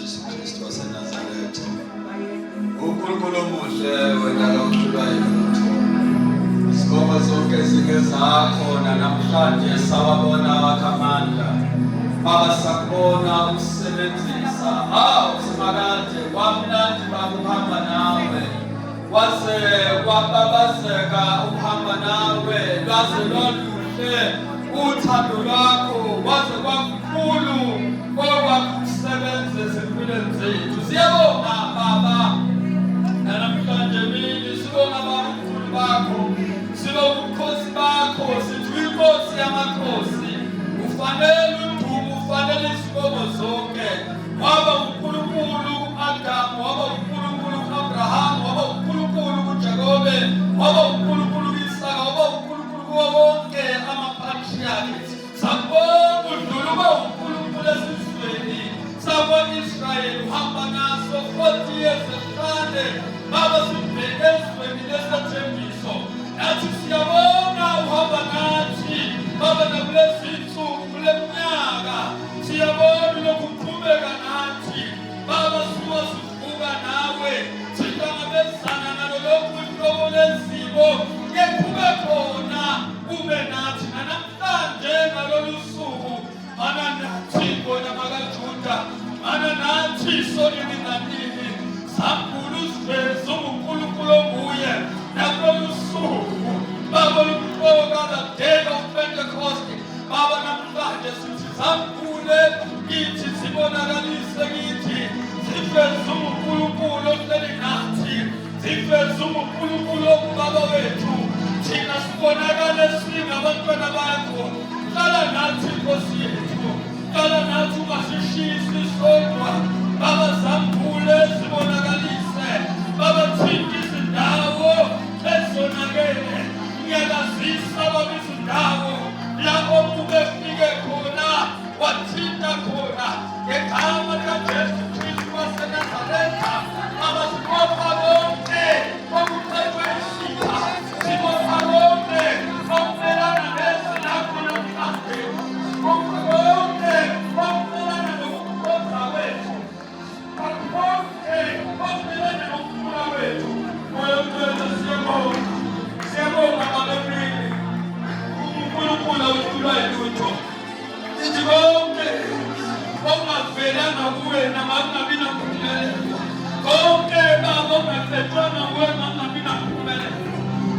Jesu Kristu waseNazaretha. uNkulunkulu omuhle wena lomthula yethu. Sibonga zonke izinto zakho namhlanje sawabona wakhamandla. Baba sakubona ukusebenzisa. Usimakade kwamnandi bakuhamba nawe. Waze kwababazeka ukuhamba nawe. Lwaze loluhle uthando lwakho. Waze kwakukhulu okwakusebenza ezimpilweni zethu. Siyabonga Baba. Namhlanje mini sibonga abakhulu bakho. Sibonga ubukhosi bakho. Sithi inkosi yamakhosi. Ufanele udumo, ufanele isibongo zonke. Waba uNkulunkulu ku-Adamu, waba uNkulunkulu ku-Abrahamu, waba uNkulunkulu kuJakobe, waba uNkulunkulu ku-Isaka, waba uNkulunkulu kuwo wonke ama-patriarch. Sakubonga udlula uba uNkulunkulu esizweni sakwa-Israyeli uhamba naso 40 years ehlane. Baba sibheke ezweni lesethembiso. Nathi siyabonga uhamba nathi. Baba nakulezi insuku kule minyaka siyabona lokuqhubeka nathi. Baba sivuka nawe sihlangabezana nalo lokhu hlobo lezimo kephuke khona ube nathi namhlanje ngalolu suku. Mana nathi bona makaJuda, mana nathi sonini nanini sakhulu siveze uNkulunkulu onguye nakulolu suku. Baba luqoka the day of Pentecost. Baba namhlanje sithi sakhule kithi sibonakalise kithi siveze uNkulunkulu ohleli nathi, siveze uNkulunkulu ongubaba wethu. Thina sibonakale singabantwana bakho. Hlala nathi Nkosi yethu, hlala nathi ungasishisi sodwa. Baba sakhule sibonakalise. Baba thinta izindawo ezonakele. Ngiyazisa Baba izindawo la okufike khona wathinta khona ngegama likaJesu Kristu waseNazaretha. Baba sibopha bonke okuqedwe isitha, sibopha bonke okumelana nezinakho namhlanje, sibopha bonke okumelana nokukhonza kwethu, bonke okumelana nokukhula kwethu. Moya wethu siyabonga. Siyabonga babemini uNkulunkulu awuhlula lutho. Sithi konke okungavelanga kuwe nakungabi nampumelelo. Konke Baba okungafethwanga kuwe nakungabi nampumelelo.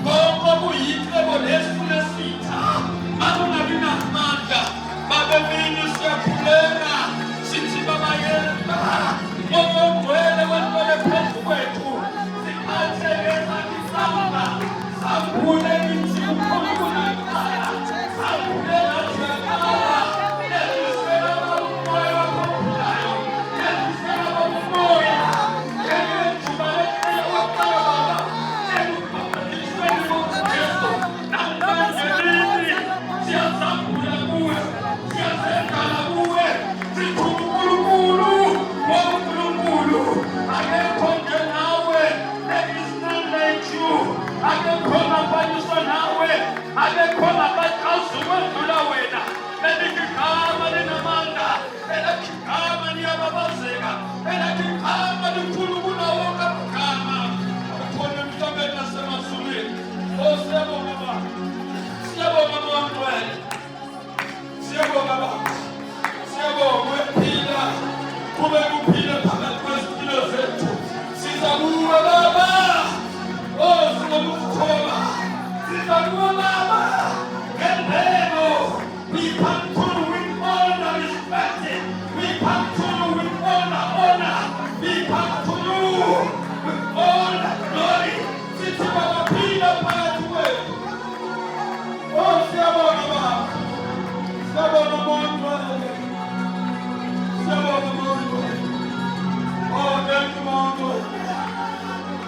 Konke okuyicebo lesitha akungabi namandla. Babemini siyakhuleka sithi Baba yena ngokugcwele kwentwele phezu kwethu siphathe ngesandla. Sakhule kithi uNkulunkulu ekhaya. Sakhule nathi ekhaya. Yethisela umoya wakho ophilayo. Yethisela umoya. Yethuba lekhaya waqala Baba. Yethubanisweni ngoJesu. Namhlanje lini siyasambula kuwe. Siyazekala kuwe. Sithi uNkulunkulu ngoNkulunkulu. Akekho njengawe. There is none like you. Akekho ngafaniswa nawe. Akekho ngabachazi ukwedlula wena. Elithi igama linamandla. Elithi igama liyababazeka. Elithi igama likhulu kunawo wonke amagama. Ukhona emhlabeni nasemazulwini. Siyabonga Baba. Siyabonga bonke wena. Siyabonga Baba. Siyabonga wephila. Kube kuphila phakathi kwezimpilo zethu. Siza kuwe Baba. Singokuthoba. Siza kuwe Baba. Ngendlelo. We come to you with honor, respect. We come to you with honor. We come to you with all glory. Sithi Baba phila phakathi kwethu. Siyabonga Baba. Siyabonga bonke. Siyabonga bonke. Thank you Lord.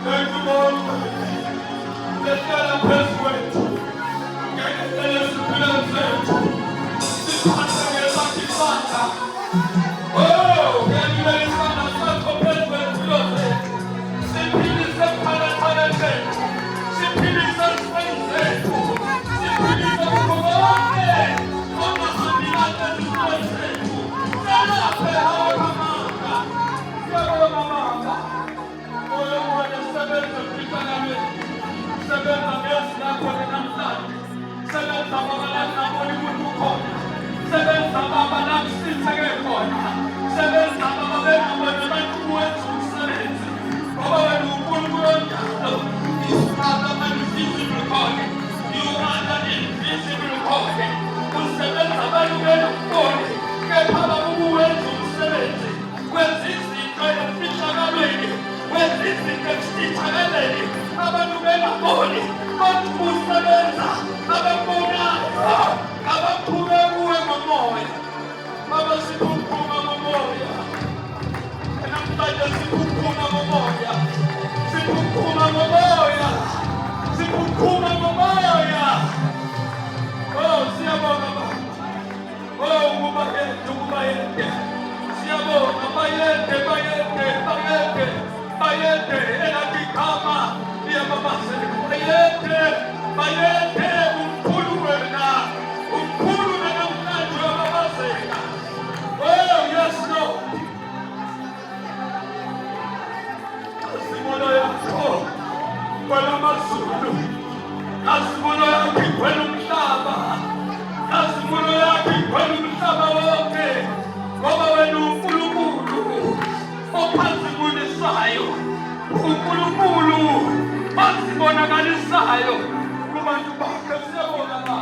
Thank you Lord. Let's get a press weight. Sebenza baba nakabona umuntu ukhona. Sebenza baba nakusitheke khona. Sebenza baba benabona abantu wenza umsebenzi. Baba wena uNkulunkulu onjalo. You are the invisible God. You are the invisible God. Usebenza abantu benabona. Kepha baba uwenza umsebenzi. Wenza izinto emfihlakalweni. Wenza izinto emfihlakalweni. Abantu benaboni. Kodwa usebenza. Ababonayo. Abaphume kuwe ngomoya. Baba siphuphuma ngomoya. Namhlanje siphuphuma ngomoya. Siphuphuma ngomoya. Siphuphuma ngomoya. Oh, siyabonga baba. Oh, kubayende. Siyabonga bayende. Elakikama. Iyababase. Bayende. Umkhulu wena. Umkhulu namhlanje wababaseka. Oh, yes, Lord. Asimono yakho. Kwela mazulu. Asimono yakho kwela umhlaba. Asimono yakho kwela umhlaba wonke. Ngoba wena uNkulunkulu ophansi kunesayo. uNkulunkulu ozibonakalisayo kubantu bakhe. Siyabonga baba.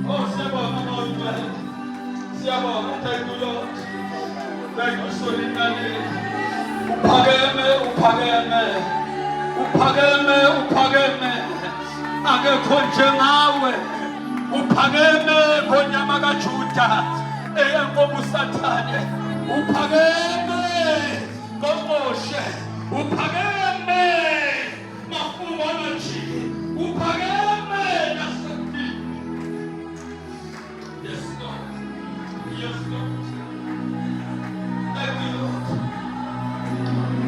Oh, siyabonga Lord. Siyabonga. Thank you, Lord. Thank you so much. Uphakeme. Akekho njengawe. Uphakeme ngonyama kaJuda. Eyankomo uSathane. Uphakeme ngoMoshe. Uphakeme Mafumanachi. Uphakeme naSathi. Yes, Lord. Yes, Lord. Thank you, Lord.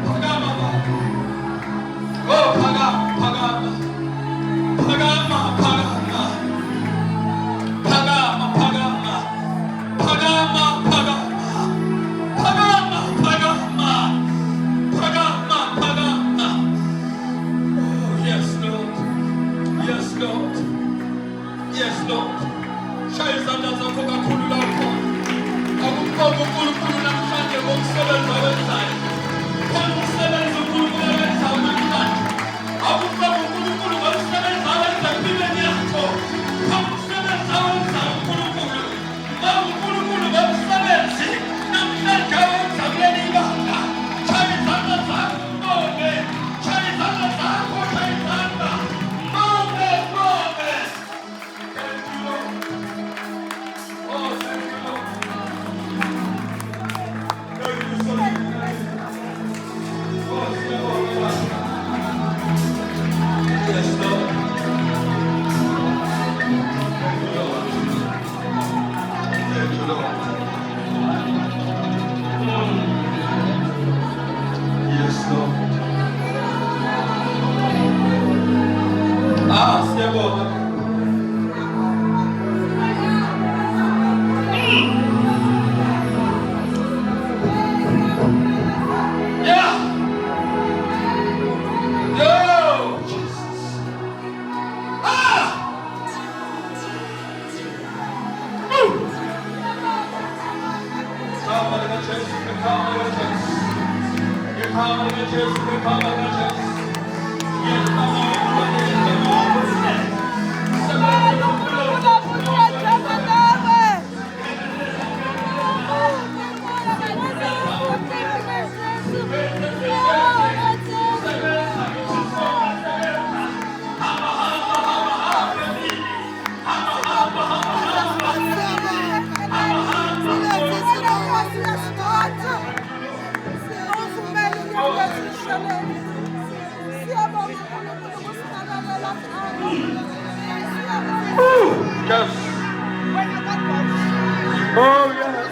Phakama baba. Oh, phakama. Yes, Lord. Shaya izandla zakho kakhulu lapho. Akukho uNkulunkulu namhlanje ngomsebenzi awenzayo. Khona umsebenzi uNkulunkulu awenzayo namhlanje. Akukho uNkulunkulu ngomsebenzi awenza empilweni yakho. Khona umsebenzi awenzayo uNkulunkulu. uNkulunkulu ngomsebenzi namhlanje awenza kuleli ibanga. Shaya izandla zakho ubonge. Shaya izandla zakho, shaya izandla. Bonge.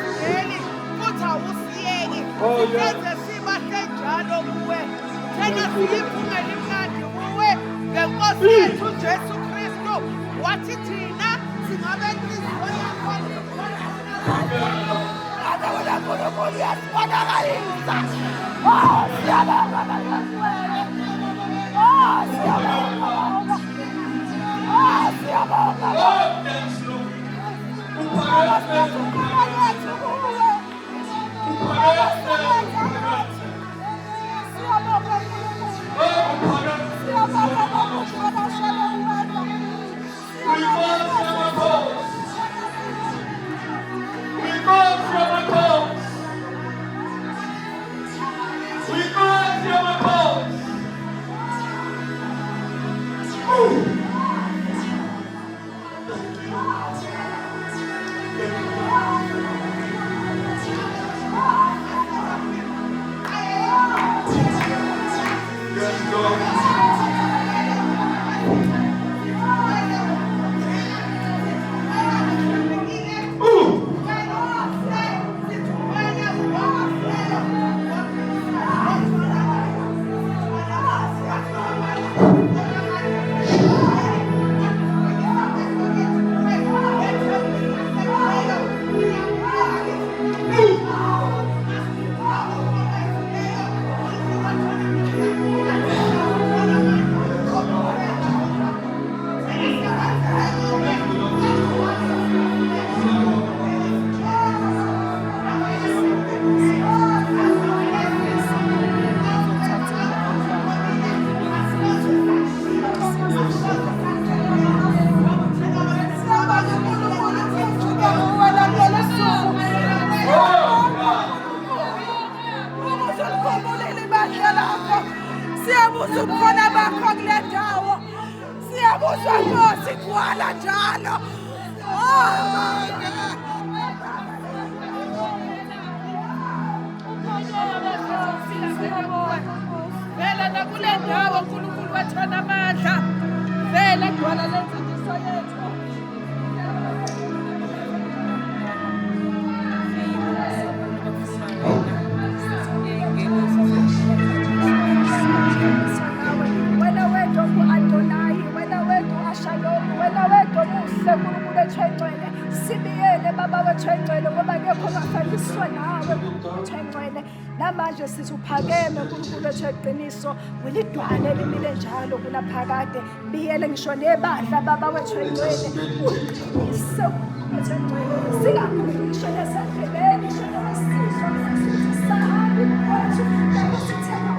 Namanje sisuphakeme uNkulunkulu wethu eqiniso welidwala elimile njalo kunaphakade biyele ngisho nebadla baba wethu engcwele uqinise wethu engcwele singakhulishwe nesendleleni ngisho nesizwe sahambe wethu lapho sithenga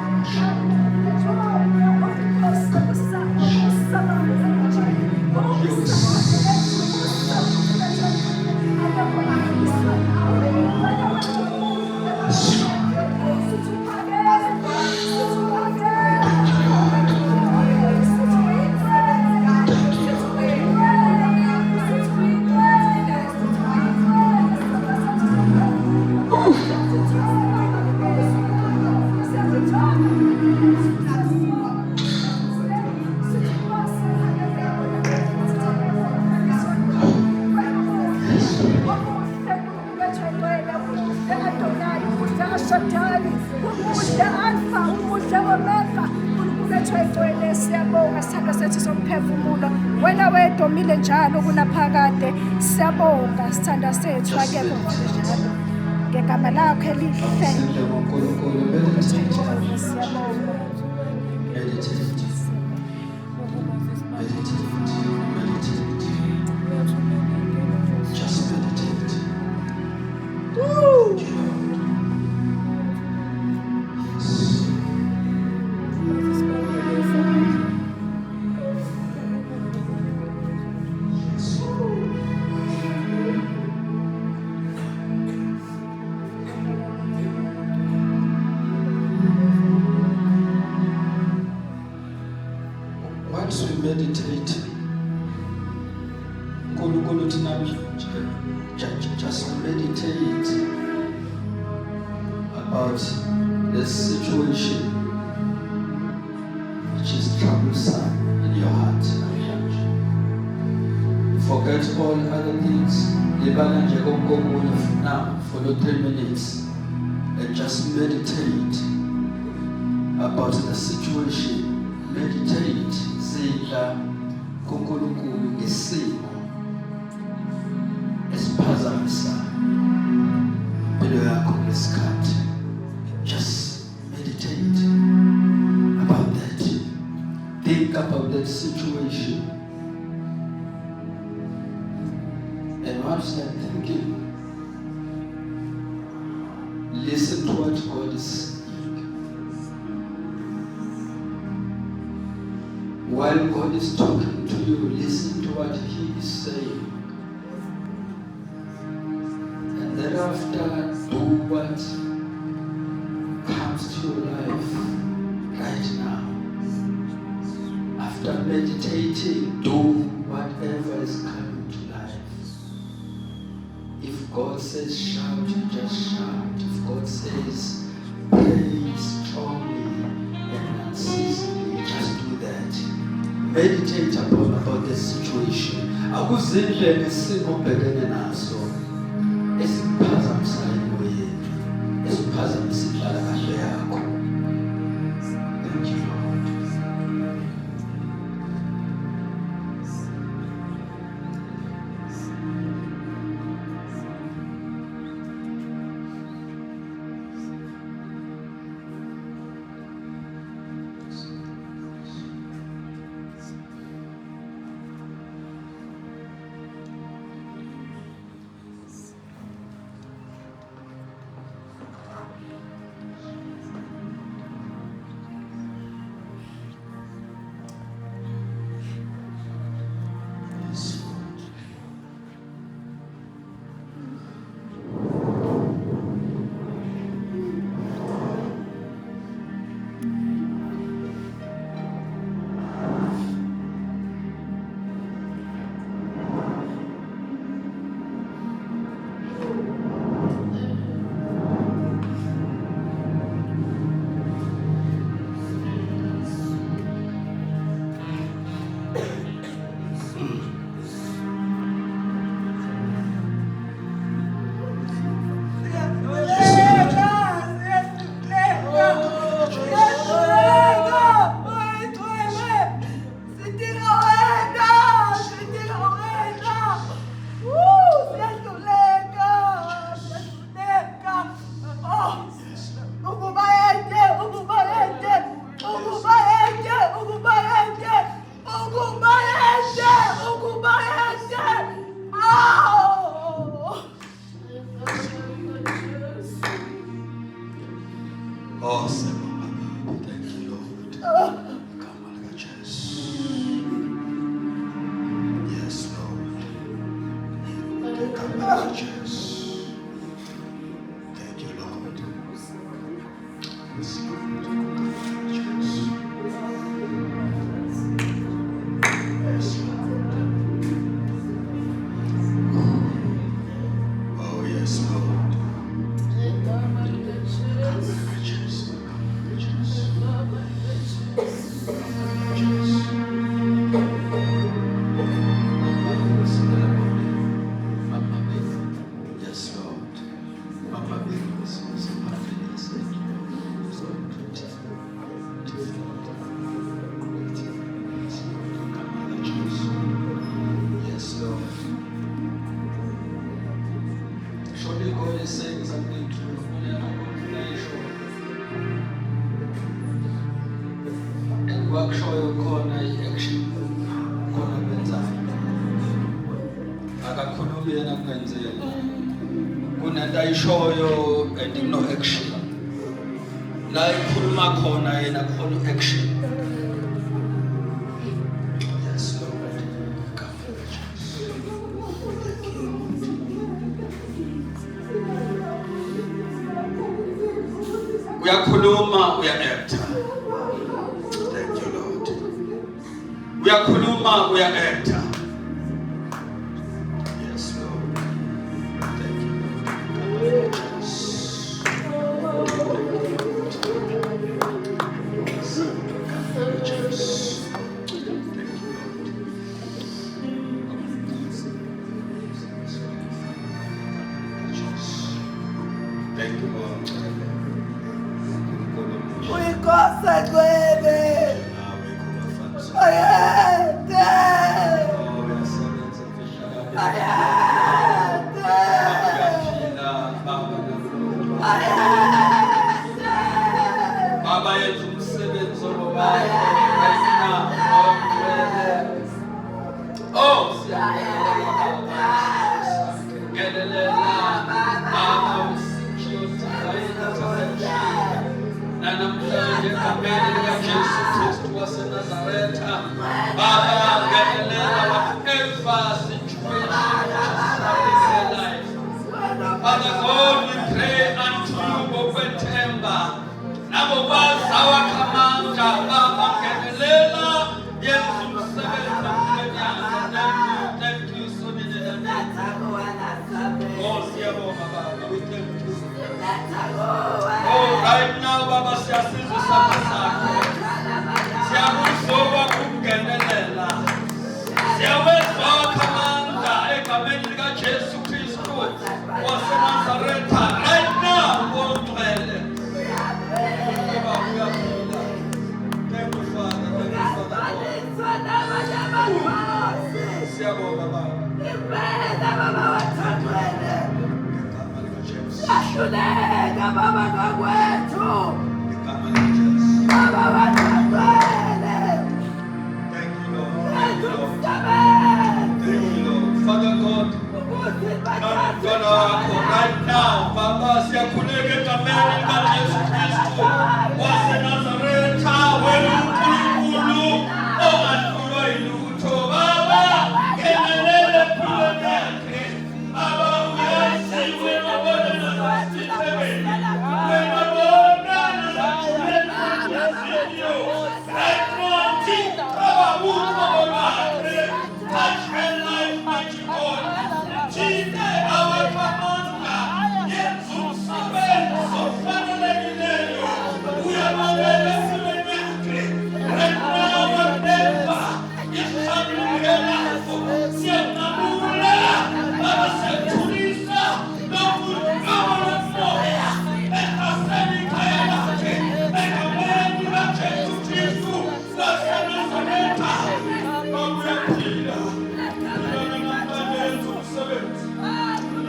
Domile njalo kunaphakade siyabonga sithanda sethu akekho njalo ngegama lakho elihle siyabonga. Meditate. Just meditate about the situation which is troublesome in your heart. Forget all other things. Now, follow 10 minutes and just meditate about the situation. Meditate. Zidla kuNkulunkulu ngesimo esiphazamisa impilo yakho ngesikhathi. Just meditate about that. Think about that situation outside thinking, listen to what God is saying. While God is talking to you, listen to what He is saying. And thereafter, do what comes to your life right now. After meditating, do whatever is coming to life. If God says shout, you just shout. If God says pray strongly and unceasingly, just do that. Meditate about the situation. Akuzindlela isimo obhekene naso esiphazamisa emoyeni, esiphazamisa inhlalakahle yakho. Thank you, Lord. Awesome. Thank you, Lord. Come on, church. Yes, Lord. Come on, church. Thank you, Lord. Yes, Lord. Yes, Lord. Oh, yes, Lord. Wakushoyo khona i-action khona kwenzayo akakhulumi yena kwenzeka kunento ayishoyo and no action la ikhuluma khona yena khona action. Yes, Lord. Uyakhuluma uya-acta. Uyakhuluma uya-acta. Yes, Lord. Thank you, Lord. Thank you, Lord. Uyikosa gwebe. Ayete. Ayete. Ayete. Baba yethu umsebenzi obaba. Oh, namhlanje egameni likaJesu Kristu waseNazaretha Baba ngenelela whatever situation is in their life. Father God, we pray unto you ngokwethemba nabo bazawa khamanga Baba ngenelela yenza umsebenzi empilweni yakho. Thank you so much. Oh siyabonga Baba, we thank you. Oh, right now, Baba, siyasizwa isandla sakho. Siyakuzoba kungenelela. Siyawezwa amandla egameni likaJesu Kristu waseNazaretha. Right now, ongcwele. Baba, uyaphila. Thank you, Father. Thank you, Father. Siyabonga Baba. Ashuleka baba kwethu baba wathwele. Thank you, Lord. Thank you, Lord. Father God, right now, Baba, siyakhuleka egameni likaJesu Kristu waseNazaretha, wena uNkulunkulu ongahlulwa yilutho. Baba, ngenelele empilweni yakhe. Baba, uyaziwe wabona nasisebeni. Wena bona nasisebeni. Right now, Tika babuko bakhe. Touch her life, mighty God. Tika awakamanga. Yenza umsebenzi ofanelekileyo. Uyabangela empilweni yakhe. Right now, whatever is happening in her life, siyamnamula. Baba, siyamthulisa. Nokuqala nomoya. Ekhaseni ikhaya lakhe. Egameni likaJesu Kristu waseNazaretha. Baba, uyaphila. Phila namhlanje yenza umsebenzi.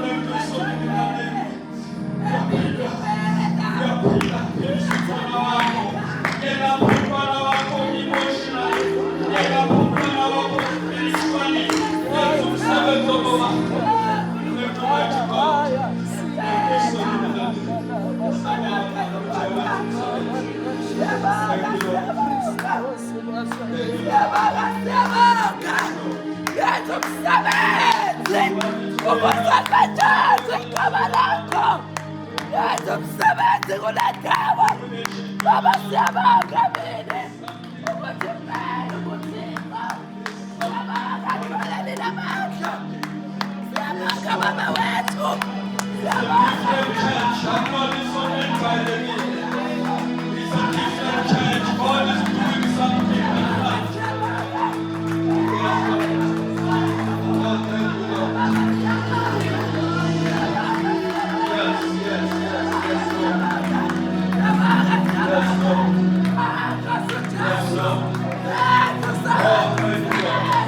Thank you so much, Daddy. Uyaphila. Uyaphila. Philisa umntwana wakho. Yelapha umntwana wakho emotionally. Yelapha umntwana wakho spiritually. Yenza umsebenzi wakho. Thank you, mighty God. Thank you so much, Daddy. Thank you, Lord. Yenza umsebenzi ukusasetshenzwa igama lakho. Yenza umsebenzi kule ndawo. Baba, siyabonga mina ukuthi phela ukuthixo. Siyabonga thweleni lamandla. Siyabonga baba wethu. Siyabonga. Church, I'm not disowned by the media. It's a different church. God is doing something in life. Oh, thank you, Lord. Yes, yes, yes, yes, Lord. Yes, Lord. Yes, Lord. Oh, thank you, Lord.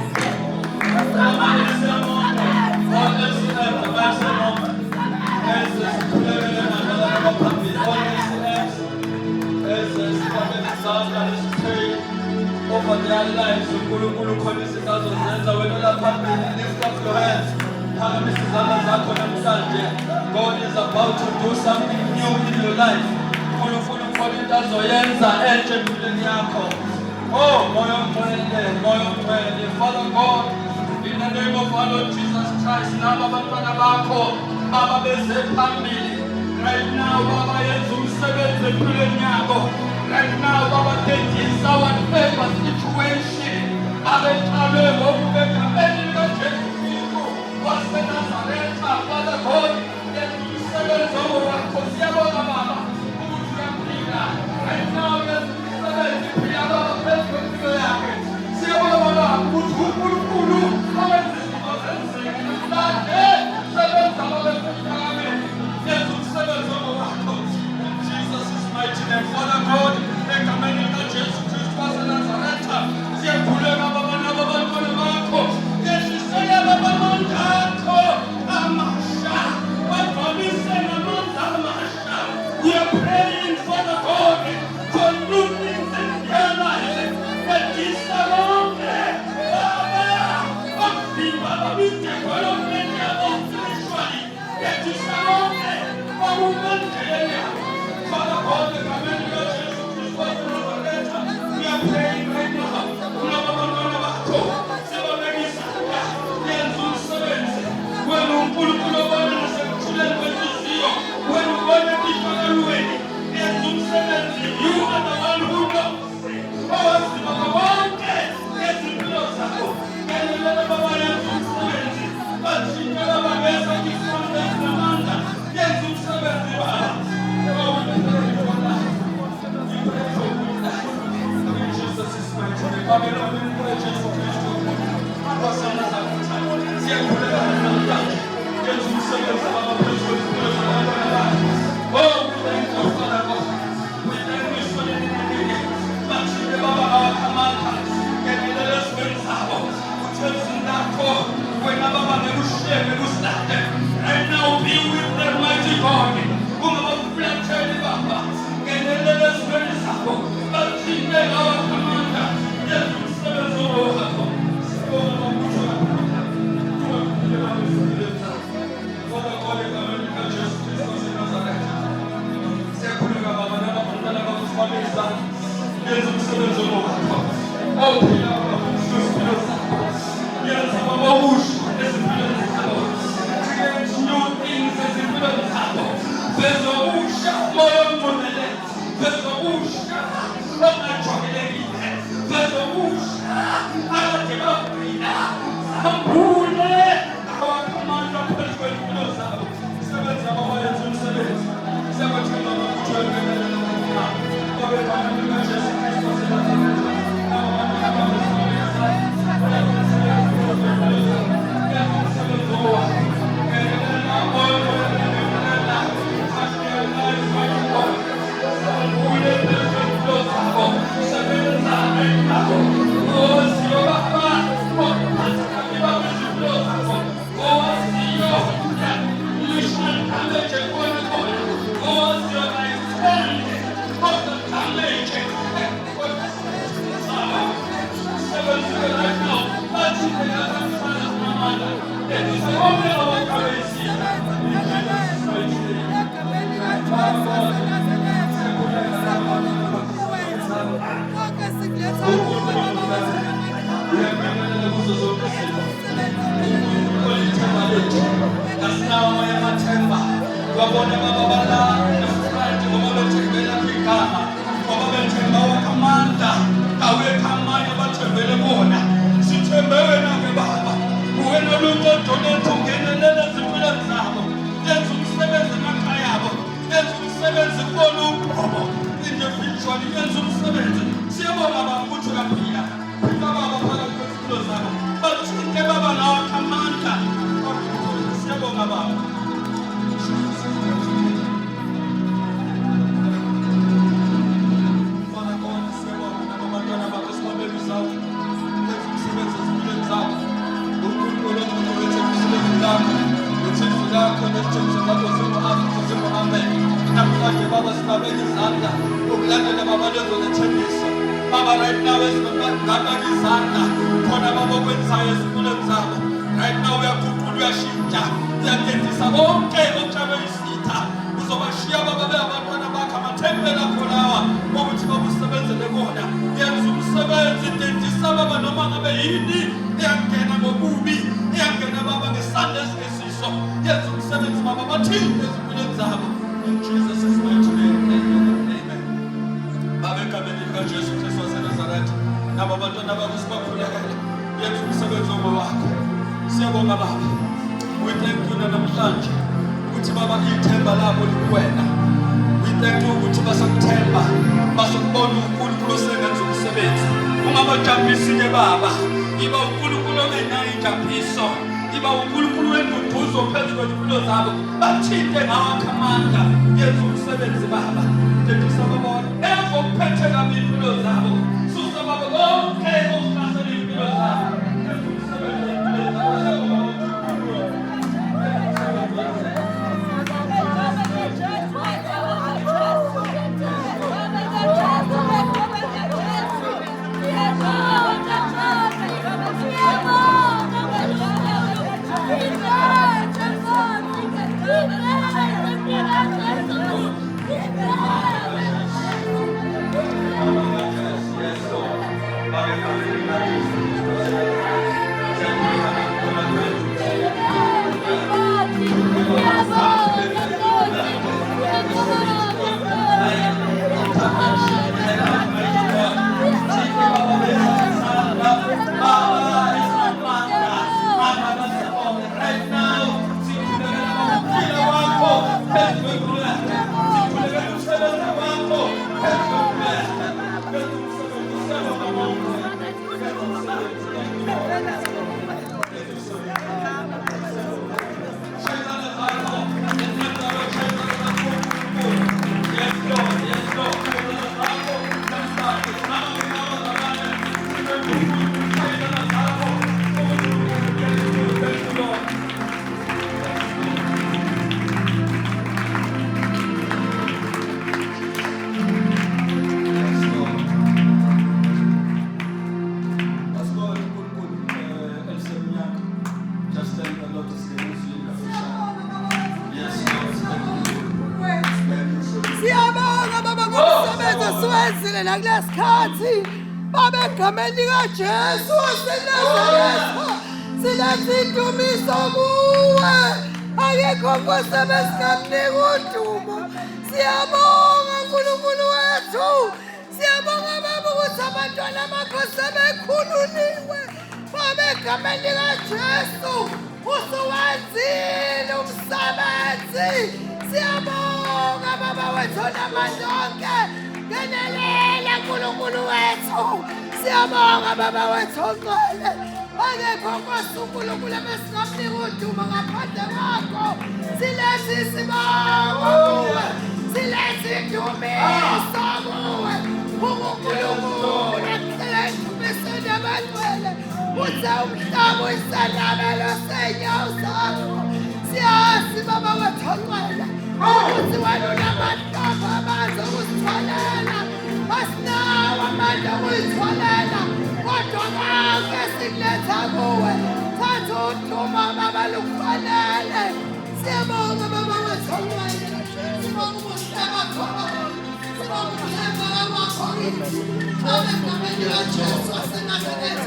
Over their lives, uNkulunkulu khona izinto zenza wena lapha phambili. Lift up your hands. Phakamisa izandla zakho namhlanje. God is about to do something new in your life. uNkulunkulu khona into azoyenza entsha empilweni yakho. Oh, moya ongcwele, moya ongcwele. Father God, in the name of our Lord Jesus Christ, laba abantwana bakho baba beze phambili. Right now, Baba, yenza umsebenzi empilweni yabo. Right now, Baba, take is whatever situation. Abethalwe ngokubegameni likaJesu Kristu waseNazaretha. Father God, yenza umsebenzi wakho. Siyabonga Baba ukuthi uyaphila. Right now, yenza umsebenzi phila Baba phezu kwempilo yakhe. Siyabonga Baba ukuthi uNkulunkulu awenza izinto zenzeke namhlanje. Sebenza Baba emphakathini. Yenza umsebenzi wakho. In Jesus' mighty name, Father God, egameni likaJesu Kristu waseNazaretha, siyakhuleka Baba nabantwana bakho. Yehlisela Baba amandla akho amasha. Right now, be with them, mighty God. Thank you. umsebenzi osuwenzile nakulesikhathi baba egameni likaJesu waseNazaretha siletha indumiso kuwe akekho nkosi ebesingamnika udumo siyabonga nkulunkulu wethu siyabonga baba ukuthi abantwana bakho sebekhululiwe baba egameni likaJesu usuwenzile umsebenzi siyabonga baba wethu namandla onke ngenelela nkulunkulu wethu siyabonga baba wethu ongcwele akekho nkosi unkulunkulu ebesingamnika udumo ngaphandle kwakho siletha isibongo kuwe siletha indumiso kuwe unkulunkulu ekucela indumisweni abangcwele uze umhlaba uyisanabelo sey'nyawo zakho siyazi baba wethu ongcwele ukuthi wena unamandla amandla okuzithwalela asinawo amandla okuyithwalela kodwa konke sikuletha kuwe thatha udumo baba lukufanele siyabonga baba wethu ongcwele sibonga ubuhle bakho sibonga ukuthembeka kwakho kithi baba egameni likaJesu waseNazaretha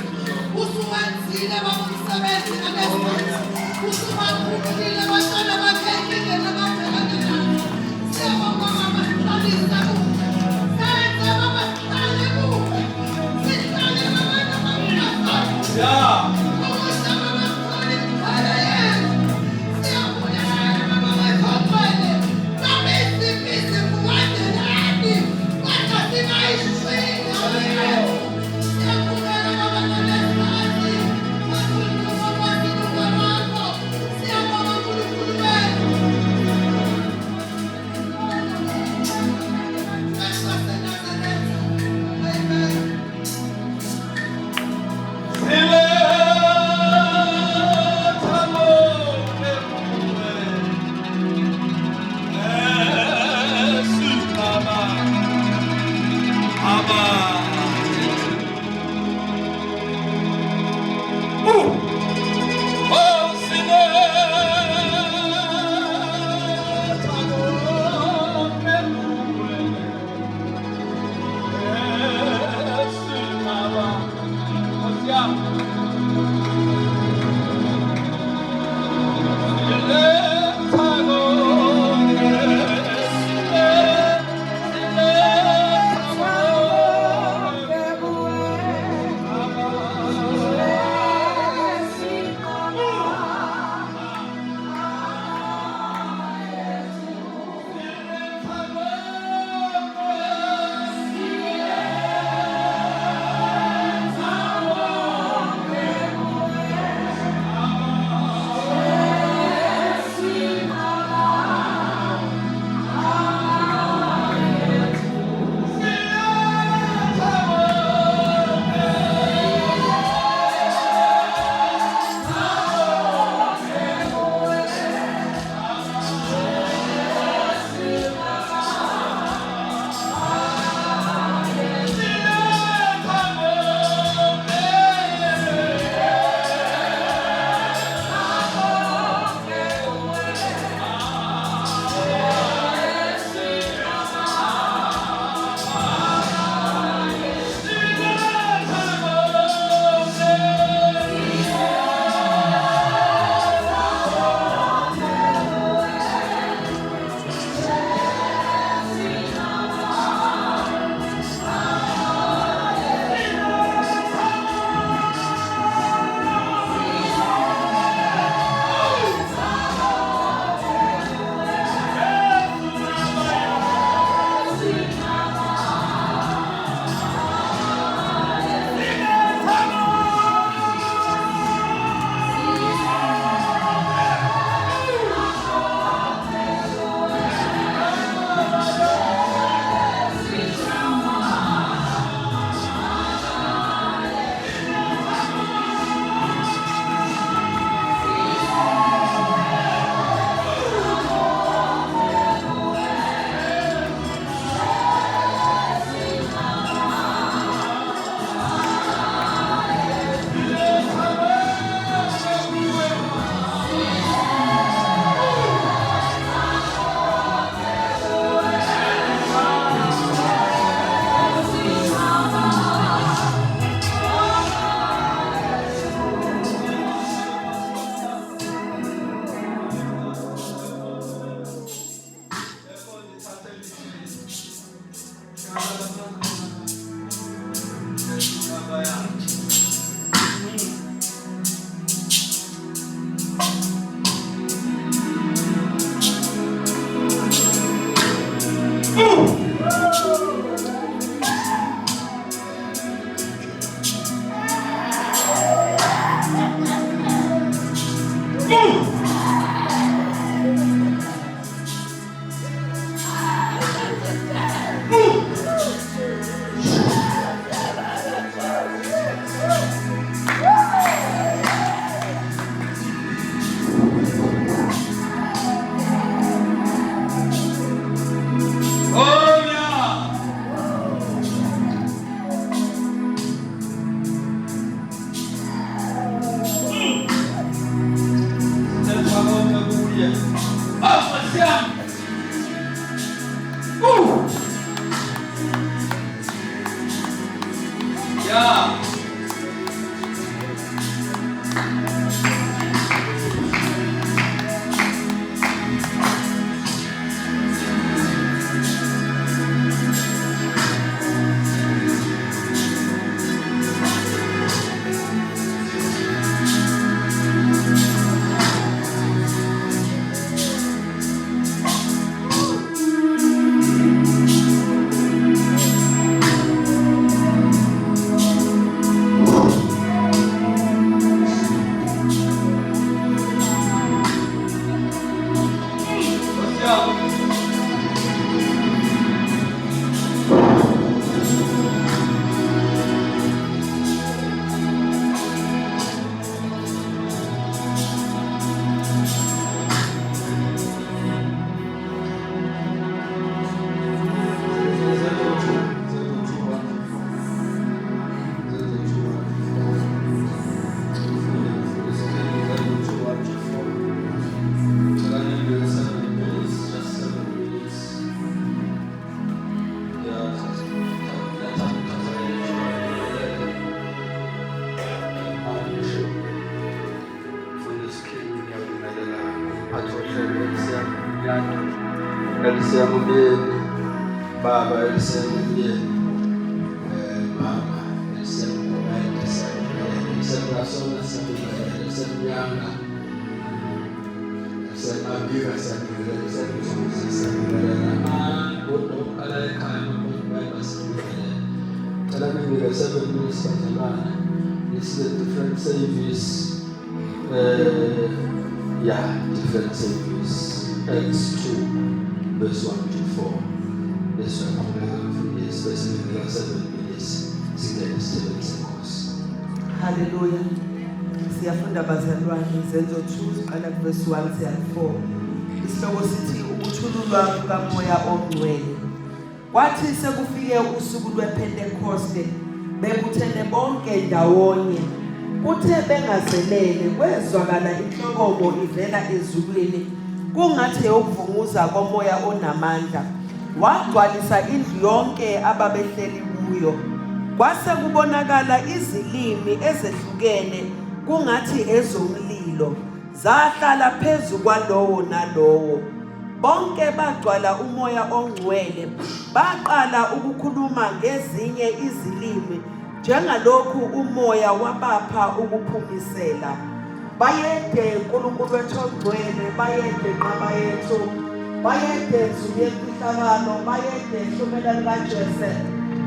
usuwenzile baba umsebenzi ngesikhathi usubakhululile abantwana bakhe enkingeni ababhekane nayo siyabonga baba siqalisa kuwe senze baba sihlale kuwe sihlale baba nabamhlazana ukuze baba sikhole imithwalo yethu siyabulela baba wethu ongcwele baba izimbizi kukandelani kodwa singayishwini wethu siyabulela baba nalesikhathi siyabonga uNkulunkulu wethu It's a different service. Different service. Acts 2, verse 1 to 4. This one, especially in the last 7 minutes, singing Stevenson course. Hallelujah. Siyafunda bazalwane Izenzo 2 qala verse 1 siya 4. Isihloko sithi ukuthululwa kukaMoya oNgcwele. Kwathi sekufike usuku lwePentecoste bebuthene bonke ndawonye. Kuthe bengazelele kwezwakala inhlokomo ivela ezulwini kungathi ukuvunguza komoya onamandla. Wagcwalisa indlu yonke ababehleli kuyo. Kwase kubonakala izilimi ezehlukene kungathi ezomlilo zahlala phezu kwalowo nalowo. Bonke bagcwala umoya ongcwele baqala ukukhuluma ngezinye izilimi njengalokhu umoya wabapha ukuphumisela. Bayede uNkulunkulu wethu ongcwele, bayede nqaba yethu, bayede nsuku yemfihlakalo, bayede hlumela likaJese,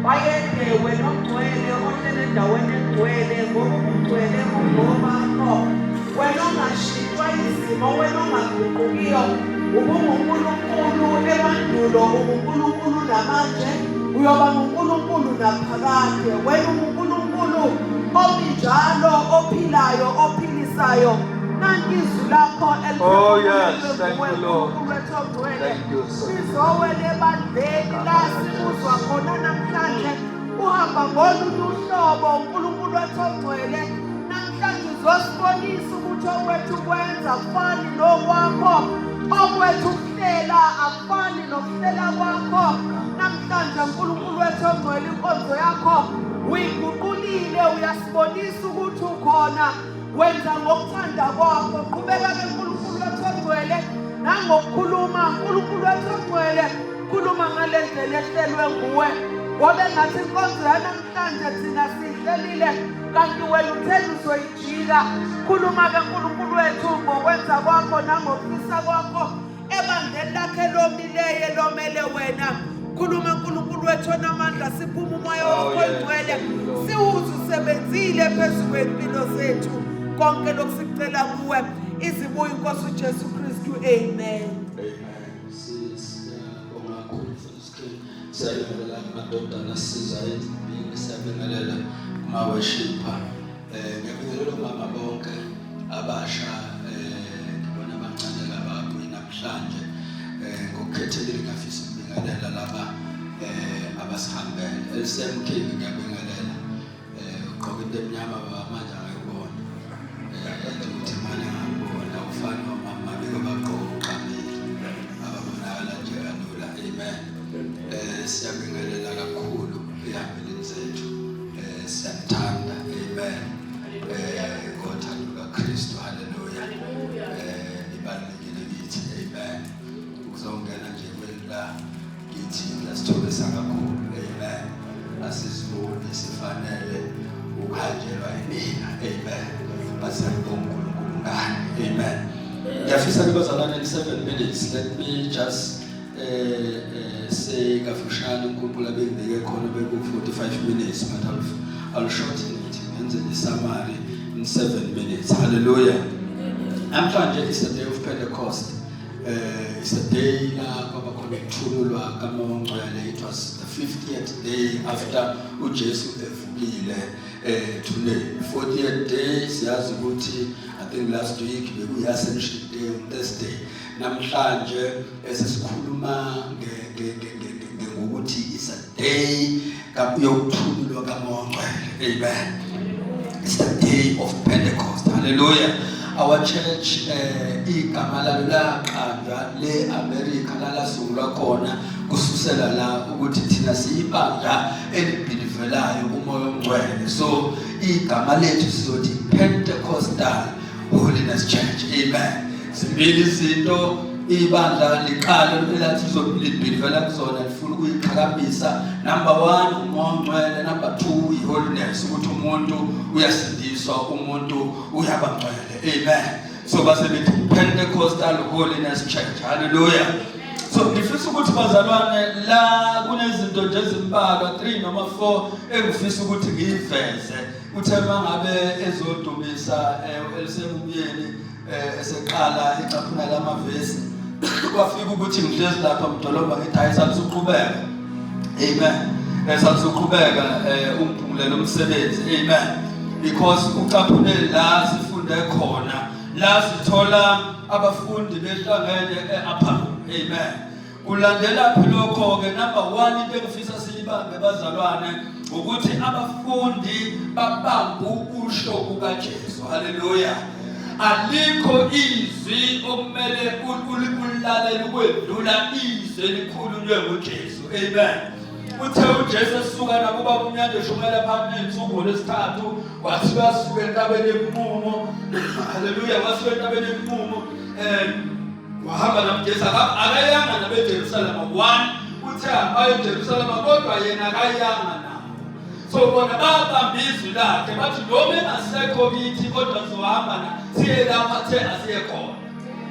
bayede wena ongcwele ohlele endaweni engcwele ngokugcwele ngomakho. Wena ongashintshwa izimo, wena ongaguqukiyo, ubuNkulunkulu emandulo, uNkulunkulu namanje, uyoba nguNkulunkulu naphakade. Wena uNkulunkulu ominjalo, ophilayo, ophilisayo. Nanti izwi lakho Thank you, Lord. Thank you, sir. sizowele ebandleni la sikuzwa khona namhlanje uhamba ngolunye uhlobo uNkulunkulu wethu ongcwele. Namhlanje uzosibonisa ukuthi okwethu kwenza akufani nokwakho, okwethu kuhlela akufani nokuhlela kwakho. Namhlanje uNkulunkulu wethu ongcwele inkonzo yakho uyiguqulile, uyasibonisa ukuthi ukhona, wenza ngokuthanda kwakho. Qhubeka-ke uNkulunkulu wethu ongcwele nangokukhuluma. uNkulunkulu wethu ongcwele khuluma ngale ndlela ehlelwe nguwe. Ngoba ngathi inkonzo yanamhlanje thina sihlelile kanti wena uthela uzoyijika. Khuluma ke uNkulunkulu wethu ngokwenza kwakho nangokufisa kwakho ebandleni lakhe lomileyo lomele wena. Khuluma uNkulunkulu wethu onamandla siphuma umoya wakho oyingcwele siwuzusebenzile phezu kwempilo zethu. Konke lokusicela kuwe izibuya inkosi uJesu Kristu. Amen. Siyabingelela amadodana asizayo ezimbili, siyabingelela kuma-worshipper, ngiyabingelela omama bonke abasha ngibona abancane laba ababuyi namhlanje, ngokukhethekile ngiyafisa ukubingelela laba abasihambele. LCMK ngiyabingelela, ugqoke into emnyama baba manje angayibona, yenza ukuthi imali angabona ufana nomama beke bagqoke uqamile ababonakala nje kalula. Amen. Siyabingelela kakhulu ehambeleni zethu, siyathanda. Amen. Ngothando lukaKristu. Haleluya. Ibalulekile kithi. Amen. Ukuzongena nje kwela kithi lasithobisa kakhulu. Amen. Asiziboni sifanele ukuhanjelwa yinina. Amen. Basiyabonga uNkulunkulu ngani. Amen. Ngiyafisa ukuzalana in 7 minutes. Let me just say kafushane uNkulunkulu abengibeke khona beku 45 minutes, but I'll shorten it ngenze summary in 7 minutes. Hallelujah. Namhlanje is the day of Pentecost. It's the day lapho abakhona ukuthululwa kaMoya Ngcwele. It was the 50th day after uJesu evukile today. 40th day siyazi ukuthi I think last week bekuyi Ascension Day on Thursday. Namhlanje esesikhuluma ngokuthi is a day yokuthululwa kaMoya Ngcwele. Amen. It's the day of Pentecost. Hallelujah. Our church igama lalo laqanjwa le America lalasungulwa khona kususela la ukuthi thina siyibandla elibhilivelayo uMoya Omngcwele. So igama lethu sizothi Pentecostal Holiness Church. Amen. Zimbili izinto ibandla liqala elathi lizobhilivela kuzona lifuna ukuyiqhakambisa. Number 1 uMoya Omngcwele, number 2 iholiness, ukuthi umuntu uyasindiswa, umuntu uyabangcwele. Amen. So basebethi Pentecostal Holiness Church. Hallelujah. So ngifisa ukuthi bazalwane la kunezinto nje ezimbalwa 3 noma 4 engifisa ukuthi ngiyiveze. Uthe mangabe ezodumisa elisemuyeni eseqala icaphuna lamavesi kwafika ukuthi ngihlezi lapha mdolomba ngithi hayi salizoqhubeka. Amen. Salizoqhubeka umphumulelo umsebenzi. Amen. Because ucaphune la sifunde khona, la sithola abafundi behlangene eApha. Amen. Kulandela philoko ke number 1 into engifisa siyibambe bazalwane ukuthi abafundi babambe ukusho kukaJesu. Hallelujah. Alikho izwi okumele ulilalela ukwedlula izwi elikhulunywe nguJesu. Amen. Uthe uJesu esuka nakuba umnyande shumela phakathi insuku lesithathu wathi basuka entabeni eMumo. Hallelujah. Wasuka entabeni eMumo wahamba noJesu akayanga nabeJerusalema. 1 uthe abaye eJerusalema kodwa yena akayanga nabo. So bona babambe izwi lakhe bathi noma engasekho kithi kodwa sizohamba siye lapha the asiye khona.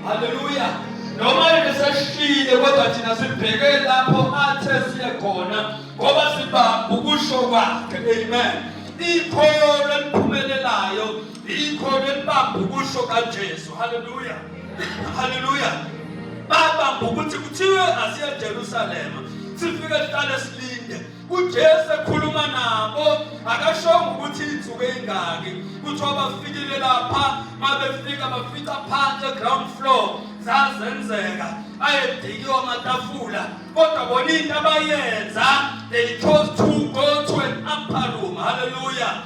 Hallelujah. Noma eseshile kodwa thina sibheke lapho athe siye khona ngoba sibamba ukusho kwakhe. Amen. Ikhono eliphumelelayo, ikhono elibamba ukusho kaJesu. Hallelujah. Hallelujah. Baba ukuthi kuthiwe asiye eJerusalema sifike siqale silinde. uJesu ekhuluma nabo akashongo ukuthi insuku engaki. Kuthiwa bafikile lapha mabefika bafika phansi ground floor zazenzeka ayedikiwa amatafula kodwa bona into abayenza they chose to go to an upper room. Hallelujah.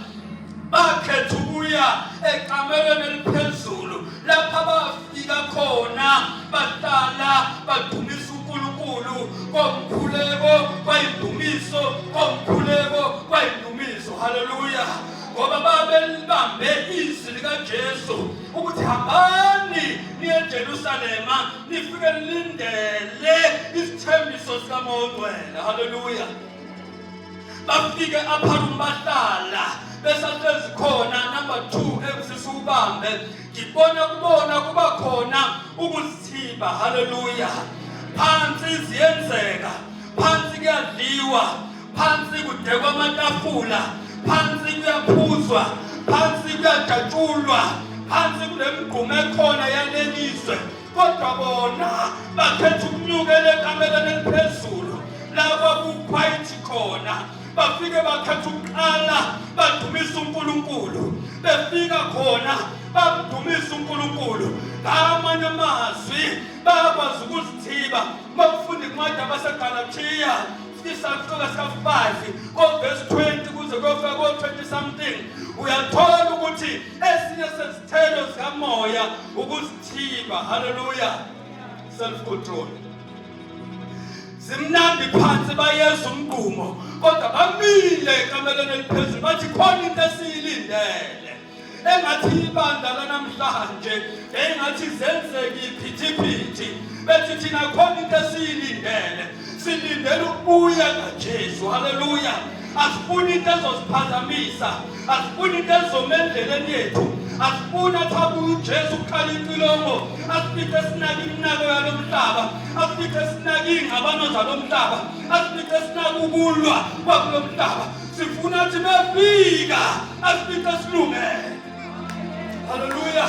Bakhetha ukuya ekamelweni eliphezulu lapha bafika khona bahlala badumisa uNkulunkulu komkhuleko kwayidumiso komkhuleko kwayidumiso. Hallelujah. Ngoba babelibambe izwi likaJesu ukuthi hambani niye eJerusalema nifike lindele isithembiso sikaMoya Omngcwele. Hallelujah. bafike apharumu bahlala besahlezi khona number 2 ebusisubambe ngibona kuba khona ukuzithiba. Haleluya. Phansi ziyenzeka, phansi kuyadliwa, phansi kudekwa amatafula, phansi kuyaphuzwa, phansi kuyajatshulwa, phansi kunemigqumo ekhona yaleliswe. Kodwa bona bakhetha ukunyukela ekameleni eliphezulu lapha kukhwayithi khona. Bafike bakhetha ukuqala badumisa uNkulunkulu. Befika khona bamdumisa uNkulunkulu. Ngamanye amazwi bakwazi ukuzithiba. Bakufunda incwadi yabaseGalatiya isahluko sika-5 verse 20 kuze kuyofika ko-20 something. Uyathola ukuthi esinye sezithelo zikamoya ukuzithiba. Haleluya. Self control. Zimnandi phansi bayeza umgqumo kodwa bamile ekameleni eliphezulu bathi khona into esiyilindele engathi ibandla lanamhlanje engathi zenzeke iphithiphithi. Bethi thina khona into esiyilindele, silindele ukubuya kaJesu. Haleluya. Asifuni into ezosiphazamisa, asifuni into ezomendleleni yethu, asifuni athabuye uJesu ukukhala inkilomo, asifike sinake iminako yalo mhlaba, asifike sinake ingxabano zalo mhlaba, asifike sinake ukulwa kwakulo mhlaba. Sifuna athi befika asifike silungele. Haleluya.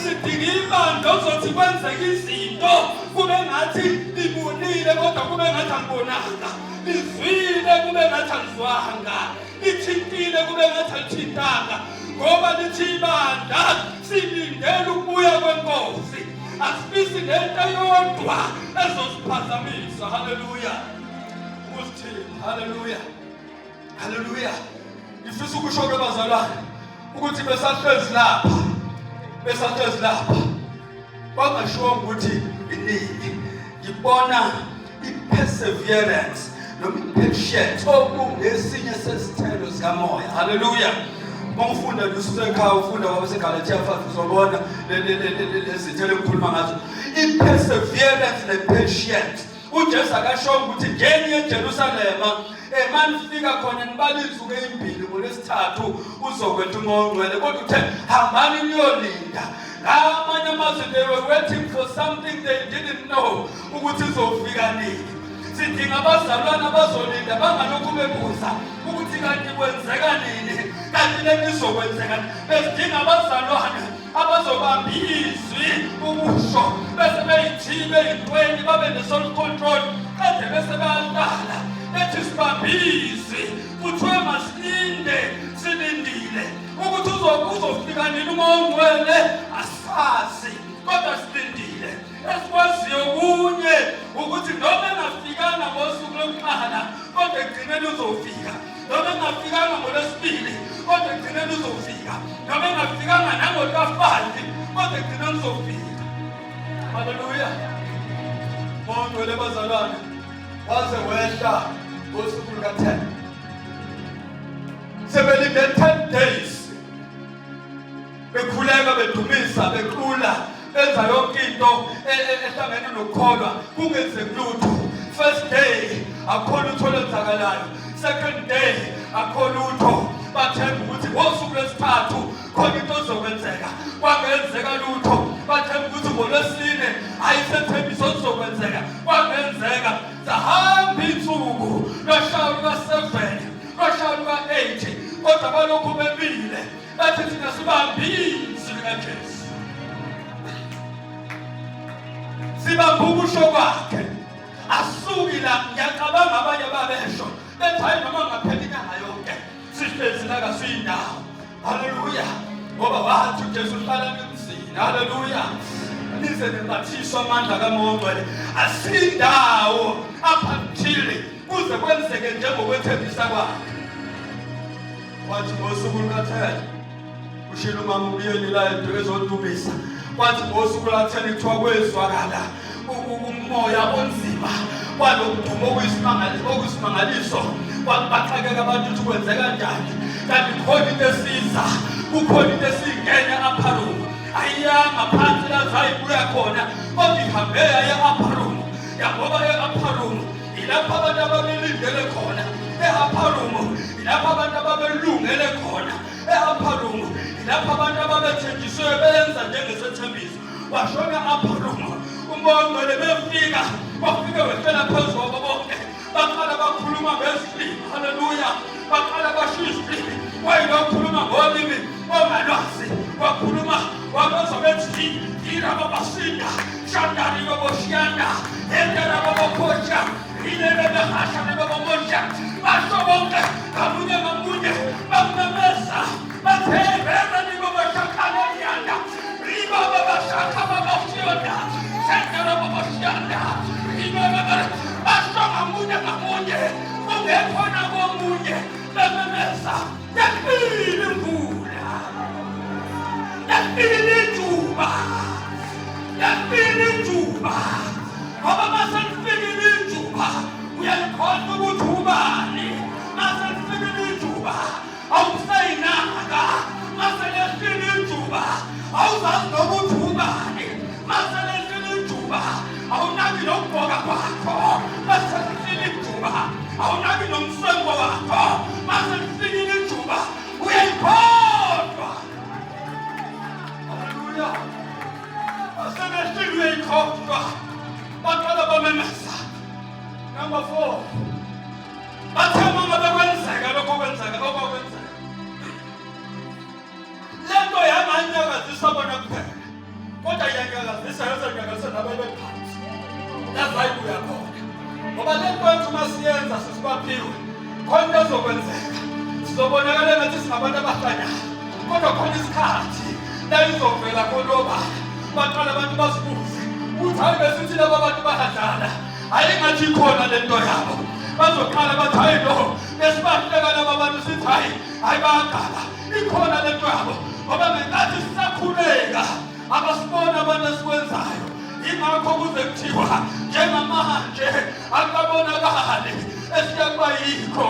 Sidinga ibandla ozothi kwenzeke izinto kube ngathi libonile kodwa kube ngathi angibonanga, lizwile kube ngathi alizwanga, lithintile kube ngathi alithintanga. Ngoba lithi ibandla silindele ukubuya kwenkosi, asifisi lento yodwa ezosiphazamisa. Haleluya. Ukusithini. Haleluya. Haleluya. Ngifisa ukusho kwabazalwane ukuthi besahlezi lapha bangasho ukuthi inini. Ngibona i-perseverance noma i-patience okungesinye sesithelo sikamoya. Haleluya. Mawufunda lusekhaya ufunda wabaseGalatiya 5 uzobona lezithelo engikhuluma ngazo. I-perseverance ne-patience. uJesu akashonga ukuthi ngeni eJerusalema manifika khona nibalizuke impilo ngolesithathu uzokwenza uMongcwele, kodwa uthe hambani niyolinda. Ngamanye amazwi they were waiting for something they didn't know ukuthi izofika nini. Sidinga abazalwane abazolinda bangalokhu bebuza ukuthi kanti kwenzeka nini, kanti lento izokwenzeka. Besidinga abazalwane abazobamba izwi ukusho bese beyithibe intweni babe ne-self control kade bese bayadala ethi sibambizwe kuthiwe masilinde silindile ukuthi uzofika nini uMongcwele asazi kodwa silindile. Esikwaziyo kunye ukuthi noma engafikanga ngosuku lokuqala kodwa ekugcineni uzofika, noma engafikanga ngolwesibili kodwa ekugcineni uzofika, noma engafikanga nangolwafali kodwa ekugcineni uzofika. Haleluya. Mongcwele bazalwane waze wehla ngosuku luka-10. Sebelinde 10 days bekhuleka bedumisa bequla benza yonke into ehlangene nokukholwa kungenzeki lutho. First day akhona utho olenzakalayo, second day akhona utho. Bathemba ukuthi ngosuku lwesithathu khona into ezokwenzeka, kwangenzeka lutho. Bathemba ukuthi ngolwesine ayisethembiso lizokwenzeka, kwangenzeka. Zahamba insuku lwashaya luka-7 lwashaya luka-8 kodwa balokhu bemile bathi thina sibambe izwi likaJesu, sibambe ukusho kwakhe. Asuki la ngiyacabanga abanye babesho bethi hayi noma ngaphela inyanga yonke sihlezi la kasiyindawo. Haleluya. Ngoba wathi uJesu uhlala emzini. Haleluya. Nize nembathiswa amandla kaMongcwele asindawo apha kuthile kuze kwenzeke njengokwethembisa kwakhe. Wathi ngosuku luka-10 ushilo umama ubiyeni la into ezodumisa. Wathi ngosuku luka-10 kuthiwa kwezwakala umoya onzima kwalokudumo okuyisimangaliso. Baxakeka abantu ukuthi kwenzeka njani, kanti khona into esiza, kukhona into esingene upper room. Ayiyanga phansi la zayibuya khona kodwa ihambe yaya upper room. Yangoba e-upper room ilapho abantu ababelindele khona. E-upper room ilapho abantu ababelungele khona e-Aphalumo, ilapho abantu ababethenjiswe benza njengesethembiso. Washona e-Aphalumo, umoya ongcwele befika, wafike wehlela phezu kwabo bonke, baqala bakhuluma ngezilimi. Haleluya. Baqala bashiya izilimi. Wayekhuluma ngolimi ongalwazi, wakhuluma wabezwa bethi yilabo basinda shandani boboshiyanda endela bobokhosha ilele behasha bobomosha basho bonke ngamunye ngamunye bamemeza bathebeza boboshakhaleyanda riba babashaka boboshiyanda shandela boboshiyanda riba basho ngamunye ngamunye kungekhona komunye bamemeza yakile imvula yakile ijuba yakile ijuba ngoba masenifike ijuba uyalikhona ukuthi ubani masenifike ijuba awusayinaka maselefike ijuba awuzazi nokuthi ubani maselefike ijuba awunaki nokubhoka kwakho maselefike ijuba awunaki nomsengo wakho maselefike ijuba uyayikhohlwa. Haleluya. Maselefike uyayikhohlwa. Baqala bamemeza. Number 4. Bathema ngabe kwenzeka lokho kwenzeka okwenzeka. Lento yamanyakazisa bona kuphela. Kodwa iyanyakazisa yozanyakazisa nabantu phansi. Yazayibuya khona. Ngoba lento yethu masiyenza sisibaphiwe. Khona ezokwenzeka. Sizobonakala ngathi singabantu abahlanyayo. Kodwa khona isikhathi la izovela khona baqala abantu basibuze. Uthi hayi besithi laba bantu bahadala. Ayingathi khona lento yabo. Bazoqala bathi hayi lo lesibahleka laba abantu sithi hayi bayaqala. Ikhona lento yabo. Ngoba ngenkathi sisakhuleka abasibona abantu esikwenzayo. Ingakho kuze kuthiwa njengamanje akabonakali esiyakuba yikho.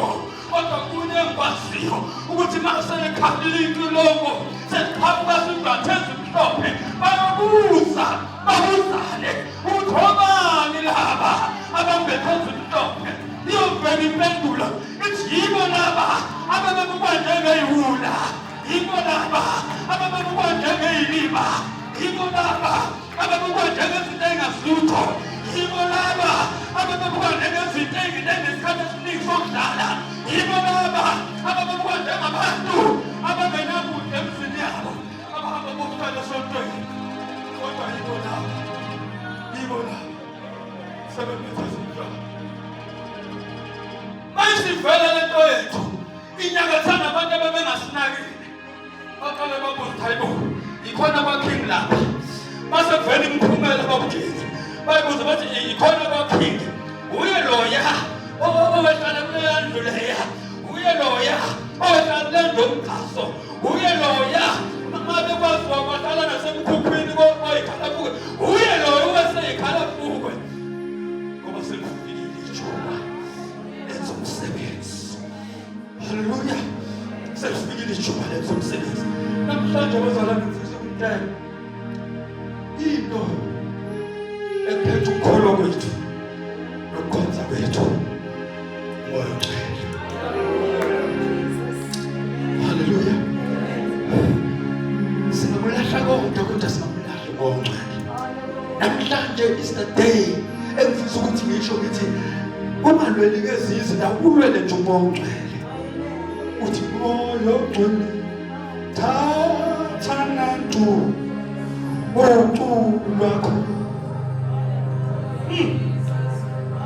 Kodwa kunye engikwaziyo ukuthi maselekhalile intulomo sesiqhamuka singathezi mhlophe bayobuza babuzane ukuthi obani laba abangethezi mhlophe. Iyovela impendulo ithi yibo laba ababebukwa njengeyiwula, yibo laba ababebukwa njengeyilima, yibo laba ababebukwa njengezinto engasilutho, yibo laba ababebukwa njengezinto ezinesikhathi esiningi sokudlala, yibo laba ababebukwa njengabantu abangenabuhle emzini yabo abahamba bokuhlala esontweni. Kodwa yibo laba sebebetheza umhlaba. Mayisivela lento yethu inyakathana abantu abebengasinakile. Baqale babuze hayi bo ikhona abaking lapha. Mase kuvela imiphumela babuthini. Bayibuza bathi ikhona abaking. Uye loya owehlala kuleya ndlu leya. Uye loya owehlala kule ndlu yomkhaso. Uye loya ngabe kwaziwa kwahlala nasemkhukhwini oyikhala fuke. Uye loya oweseyikhala fuke. Ngoba sekufikile ijuba lezomsebenzi. Haleluya. Sekufikile ijuba lezomsebenzi. Namhlanje bazalwane ngifisa ukutshela into ephethe ukholo kwethu nokukhonza kwethu moya ongcwele. Haleluya. Singamulahla konke kodwa singamulahli moya ongcwele. Namhlanje is the day engifisa ukuthi ngisho ngithi ungalweli ngezizwe ulwele nje umoya ongcwele. Uthi moya ongcwele thatha nantu ucu lwakho.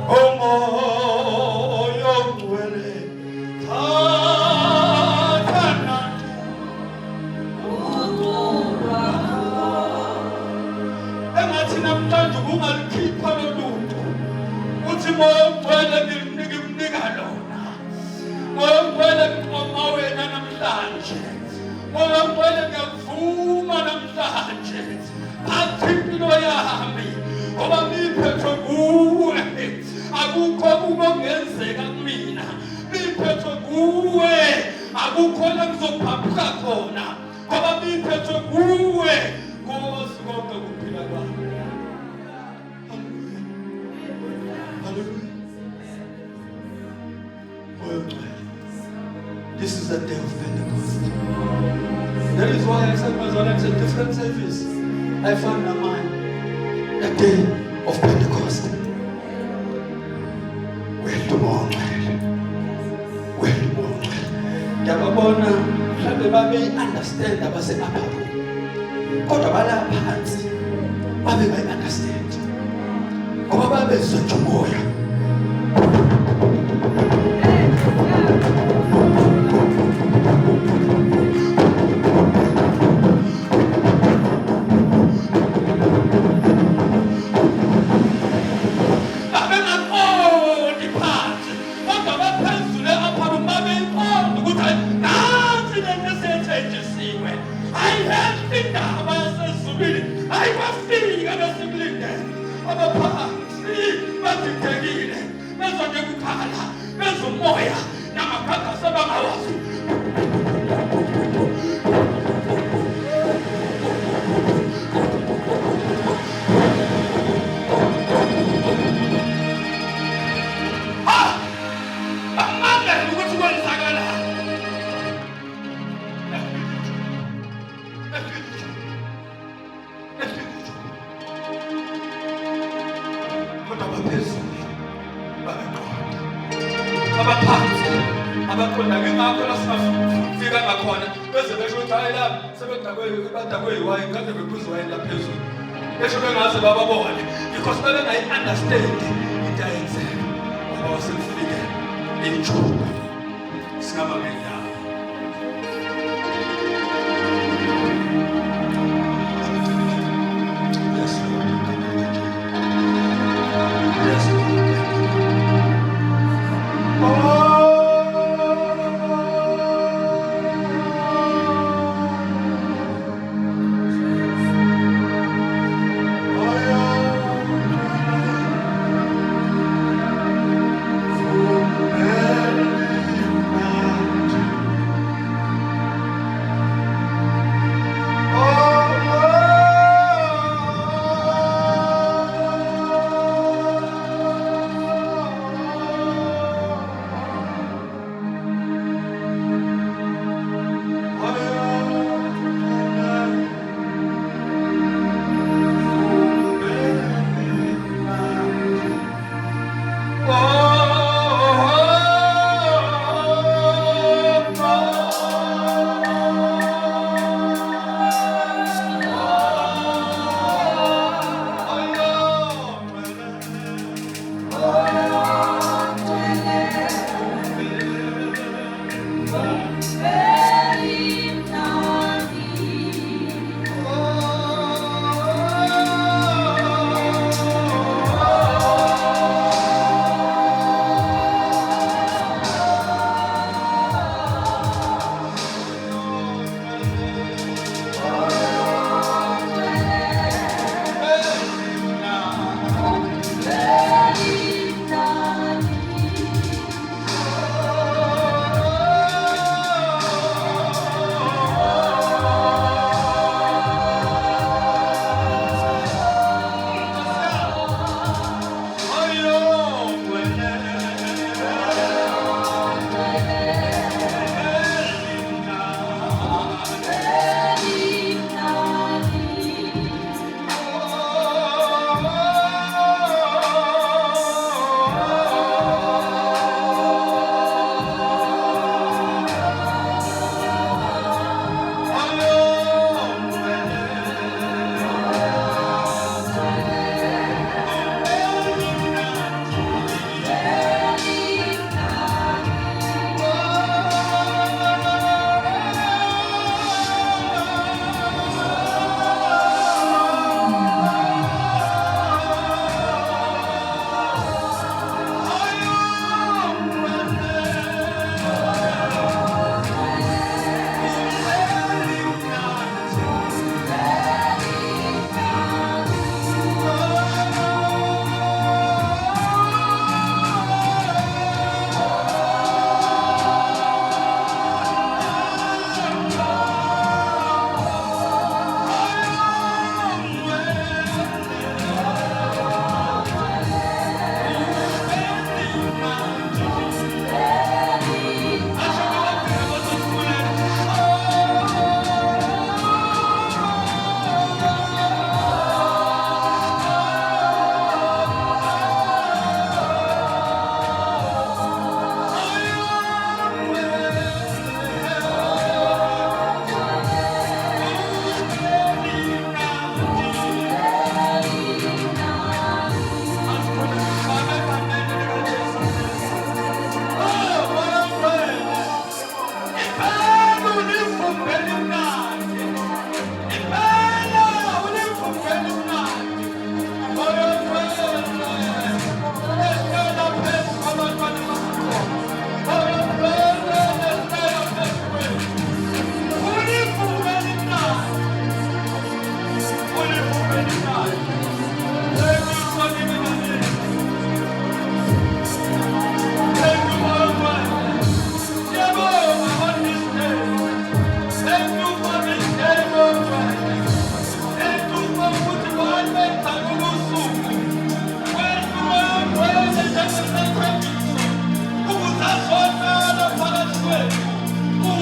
Moya ongcwele thatha nantu ucu lwakho. Engathi namhlanje ungalikhipha loluntu. Uthi moya ongcwele ngimnika lona. Moya ongcwele ngixoma wena namhlanje. Moya ongcwele ngiyavuma namhlanje. Phatha impilo yami ngoba ngiphethwe kuwe. Akukho okungenzeka kumina. Ngiphethwe kuwe. Akukho la ngizophaphuka khona ngoba ngiphethwe kuwe. Nkosi konke kuphila kwami. Haleluya. Haleluya. Moya ongcwele This is the day of Pentecost. That is why I said, it's a different service. I found my mind. The day of Pentecost. Yababona mhlambe babe understand abase apha kodwa bala phansi babe bayi understand ngoba babe zojumoya because when I understand it, I was in